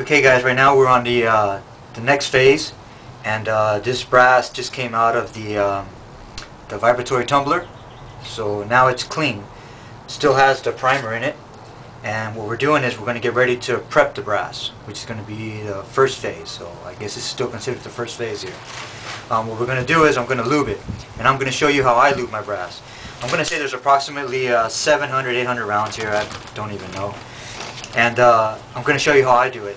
Okay guys, right now we're on the next phase, and this brass just came out of the vibratory tumbler, so now it's clean. Still has the primer in it, and what we're doing is we're going to get ready to prep the brass, which is going to be the first phase. So I guess it's still considered the first phase here. What we're going to do is I'm going to lube it, and I'm going to show you how I lube my brass. I'm going to say there's approximately 700, 800 rounds here, I don't even know. And I'm going to show you how I do it.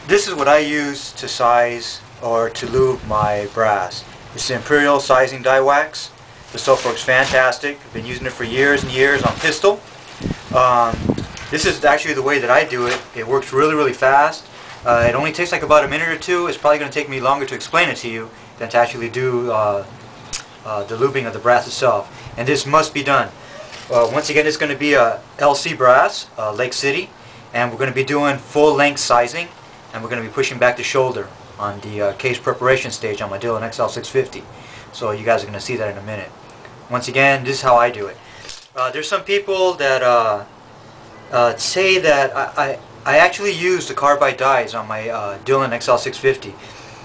This is what I use to size or to lube my brass. It's the Imperial Sizing Die Wax. The stuff works fantastic. I've been using it for years and years on pistol. This is actually the way that I do it. It works really fast. It only takes like about a minute or two. It's probably going to take me longer to explain it to you than to actually do the lubing of the brass itself. And this must be done. Once again, it's going to be a LC brass, Lake City, and we're going to be doing full length sizing, and we're going to be pushing back the shoulder on the case preparation stage on my Dillon XL650. So you guys are going to see that in a minute. Once again, this is how I do it. There's some people that say that I actually use the carbide dies on my Dillon XL650,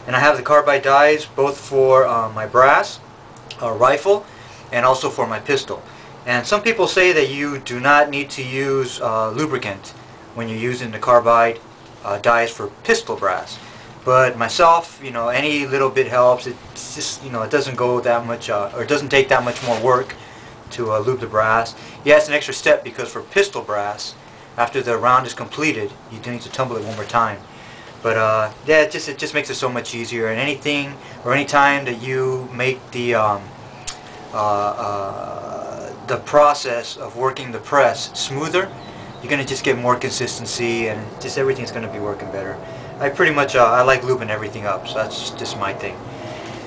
and I have the carbide dies both for my brass rifle and also for my pistol. And some people say that you do not need to use lubricant when you're using the carbide dies for pistol brass. But myself, you know, any little bit helps. It's just, you know, it doesn't go that much, or it doesn't take that much more work to lube the brass. Yeah, it's an extra step because for pistol brass, after the round is completed, you do need to tumble it one more time. But yeah, it just makes it so much easier. And anything or any time that you make the process of working the press smoother, you're going to just get more consistency, and just everything's going to be working better. I pretty much I like lubing everything up, so that's just my thing.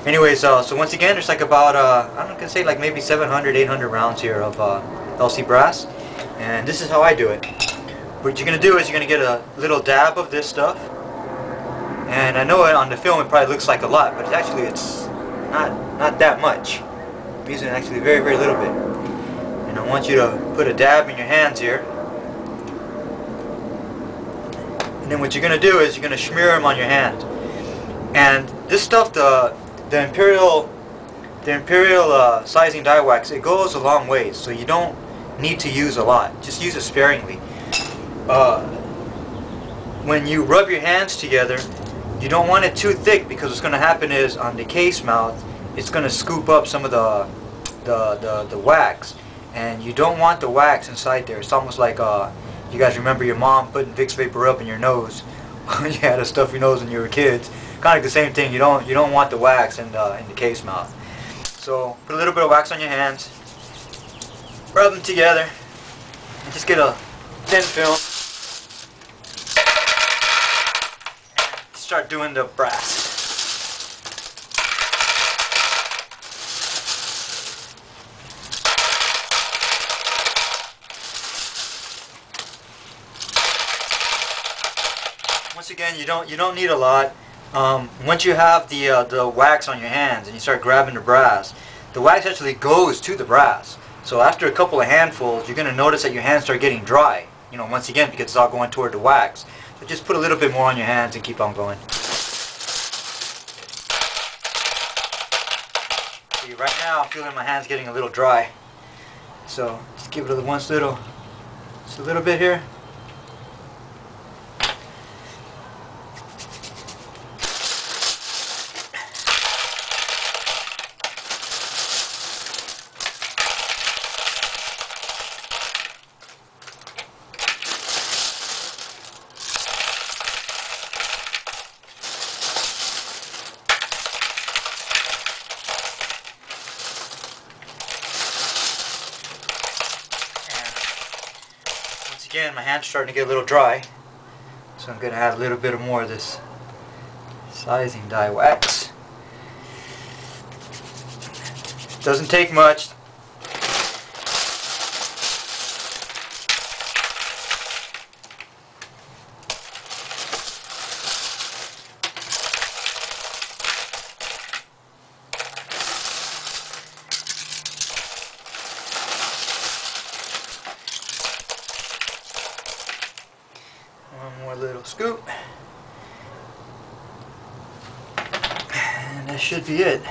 Anyways, so once again, there's like about I'm going to say like maybe 700, 800 rounds here of LC brass, and this is how I do it. What you're going to do is you're going to get a little dab of this stuff, and I know on the film it probably looks like a lot, but actually it's not that much. I'm using actually very little bit. And I want you to put a dab in your hands here. And then what you're going to do is you're going to smear them on your hand. And this stuff, the Imperial Sizing Die Wax, it goes a long ways, so you don't need to use a lot. Just use it sparingly. When you rub your hands together, you don't want it too thick, because what's going to happen is on the case mouth, it's going to scoop up some of the wax, and you don't want the wax inside there. It's almost like you guys remember your mom putting Vicks Vapor Rub in your nose when you had a stuffy nose when you were kids. Kind of like the same thing. You don't want the wax in the case mouth. So put a little bit of wax on your hands, rub them together, and just get a thin film. Start doing the brass. Once again, you don't need a lot. Once you have the wax on your hands and you start grabbing the brass, the wax actually goes to the brass. So after a couple of handfuls, you're going to notice that your hands start getting dry. You know, once again, because it's all going toward the wax. So just put a little bit more on your hands and keep on going. See, right now I'm feeling my hands getting a little dry. So just give it just a little bit here. Again, my hand's starting to get a little dry, so I'm going to add a little bit more of this Sizing Die Wax. Doesn't take much. little scoop. And that should be it.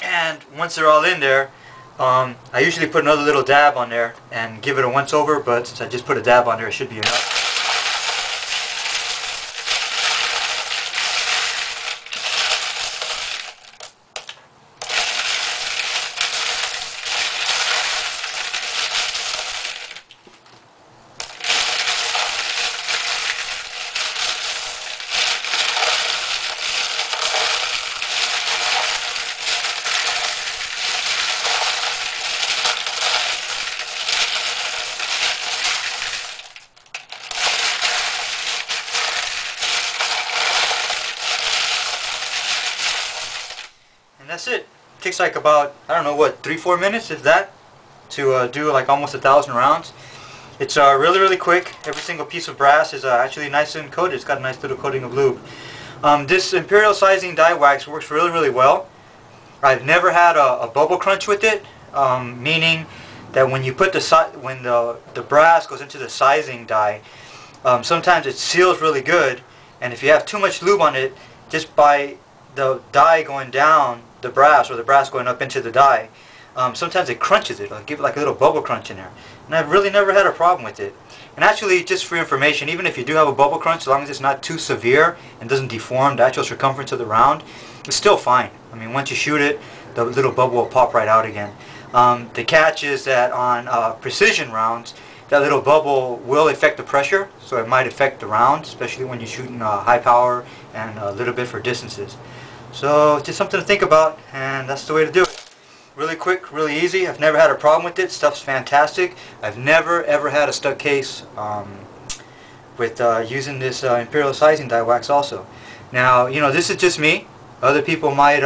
And once they're all in there, I usually put another little dab on there and give it a once over, but since I just put a dab on there, it should be enough. And that's it. It takes like about, I don't know what, 3-4 minutes, if that, to do like almost 1,000 rounds. It's really quick. Every single piece of brass is actually nice and coated. It's got a nice little coating of lube. This Imperial Sizing die wax works really well. I've never had a bubble crunch with it, meaning that when you put the brass goes into the sizing die, sometimes it seals really good, and if you have too much lube on it, just by the die going down the brass, or the brass going up into the die, sometimes it crunches it. It'll give it like a little bubble crunch in there. And I've really never had a problem with it. And actually, just for information, even if you do have a bubble crunch, as long as it's not too severe and doesn't deform the actual circumference of the round, it's still fine. I mean, once you shoot it, the little bubble will pop right out again. The catch is that on precision rounds, that little bubble will affect the pressure, so it might affect the round, especially when you're shooting high power and a little bit for distances. So just something to think about, and that's the way to do it. Really quick, really easy. I've never had a problem with it. Stuff's fantastic. I've never ever had a stuck case with using this Imperial Sizing die wax also. Now, you know, this is just me. Other people might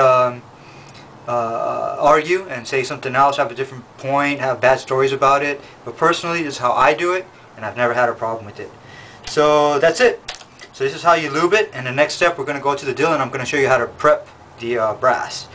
argue and say something else, have a different point, have bad stories about it. But personally, this is how I do it, and I've never had a problem with it. So that's it. So this is how you lube it, and the next step we're going to go to the drill, and I'm going to show you how to prep the brass.